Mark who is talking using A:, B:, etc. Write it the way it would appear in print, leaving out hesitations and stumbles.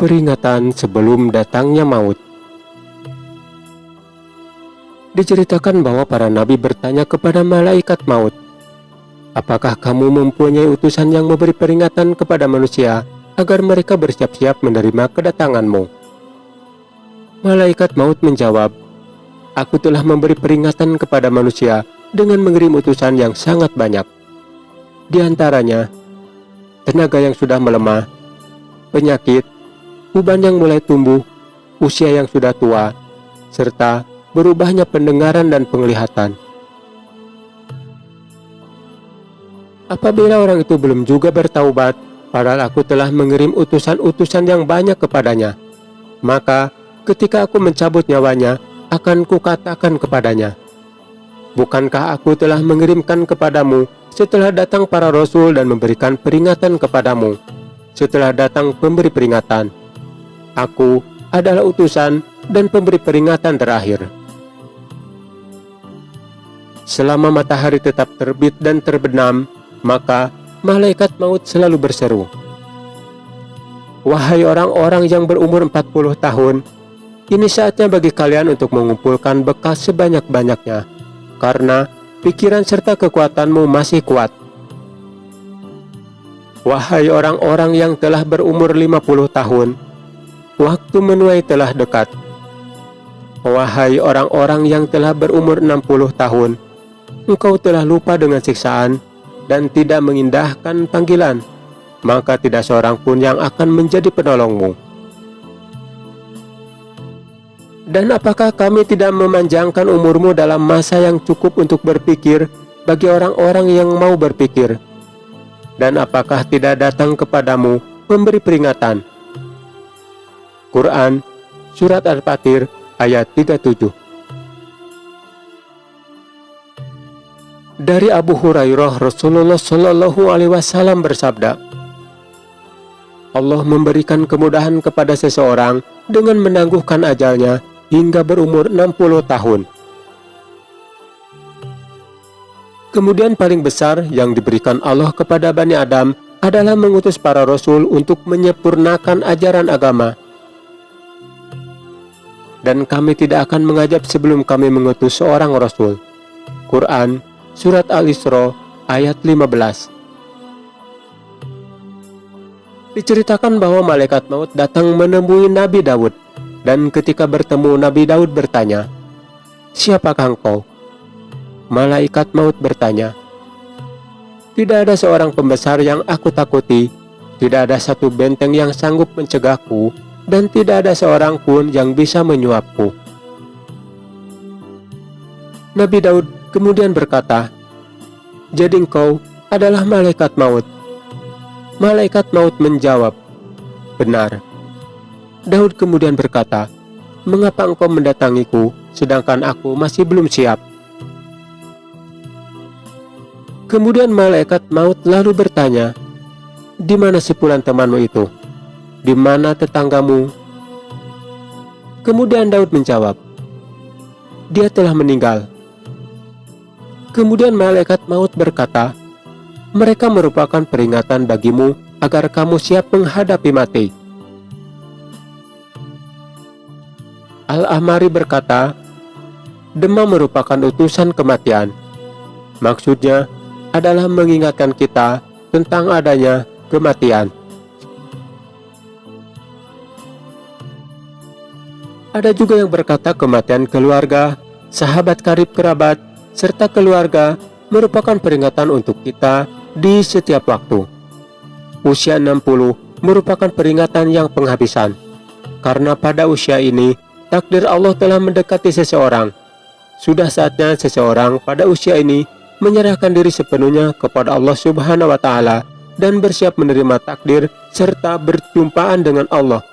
A: Peringatan sebelum datangnya maut. Diceritakan bahwa para nabi bertanya kepada malaikat maut, "Apakah kamu mempunyai utusan yang memberi peringatan kepada manusia agar mereka bersiap-siap menerima kedatanganmu?" Malaikat maut menjawab, "Aku telah memberi peringatan kepada manusia dengan mengirim utusan yang sangat banyak. Di antaranya, tenaga yang sudah melemah, penyakit, uban yang mulai tumbuh, usia yang sudah tua, serta berubahnya pendengaran dan penglihatan. Apabila orang itu belum juga bertaubat, padahal aku telah mengirim utusan-utusan yang banyak kepadanya, maka ketika aku mencabut nyawanya, akan kukatakan kepadanya, bukankah aku telah mengirimkan kepadamu setelah datang para rasul dan memberikan peringatan kepadamu, setelah datang pemberi peringatan. Aku adalah utusan dan pemberi peringatan terakhir." Selama matahari tetap terbit dan terbenam, maka malaikat maut selalu berseru, "Wahai orang-orang yang berumur 40 tahun, ini saatnya bagi kalian untuk mengumpulkan bekal sebanyak-banyaknya, karena pikiran serta kekuatanmu masih kuat. Wahai orang-orang yang telah berumur 50 tahun, waktu menuai telah dekat. Wahai orang-orang yang telah berumur 60 tahun, engkau telah lupa dengan siksaan dan tidak mengindahkan panggilan, maka tidak seorang pun yang akan menjadi penolongmu. Dan apakah kami tidak memanjangkan umurmu dalam masa yang cukup untuk berpikir bagi orang-orang yang mau berpikir? Dan apakah tidak datang kepadamu memberi peringatan?" Quran Surat Al-Fatir ayat 37. Dari Abu Hurairah, Rasulullah Shallallahu Alaihi Wasallam bersabda, "Allah memberikan kemudahan kepada seseorang dengan menangguhkan ajalnya hingga berumur 60 tahun. Kemudian paling besar yang diberikan Allah kepada Bani Adam adalah mengutus para rasul untuk menyempurnakan ajaran agama. Dan kami tidak akan mengajab sebelum kami mengutus seorang rasul." Quran Surat Al-Isra ayat 15. Diceritakan bahwa malaikat maut datang menemui Nabi Daud, dan ketika bertemu Nabi Daud bertanya, "Siapakah engkau?" Malaikat maut bertanya, "Tidak ada seorang pembesar yang aku takuti, tidak ada satu benteng yang sanggup mencegahku, dan tidak ada seorang pun yang bisa menyuapku." Nabi Daud kemudian berkata, "Jadi engkau adalah malaikat maut?" Malaikat maut menjawab, "Benar." Daud kemudian berkata, "Mengapa engkau mendatangiku sedangkan aku masih belum siap?" Kemudian malaikat maut lalu bertanya, "Di mana sepulan temanmu itu? Di mana tetanggamu?" Kemudian Daud menjawab, "Dia telah meninggal." Kemudian malaikat maut berkata, "Mereka merupakan peringatan bagimu agar kamu siap menghadapi mati." Al-Ahmari berkata, "Demam merupakan utusan kematian." Maksudnya adalah mengingatkan kita tentang adanya kematian. Ada juga yang berkata kematian keluarga, sahabat karib kerabat, serta keluarga merupakan peringatan untuk kita di setiap waktu. Usia 60 merupakan peringatan yang penghabisan, karena pada usia ini takdir Allah telah mendekati seseorang. Sudah saatnya seseorang pada usia ini menyerahkan diri sepenuhnya kepada Allah Subhanahu wa Ta'ala dan bersiap menerima takdir serta berjumpaan dengan Allah.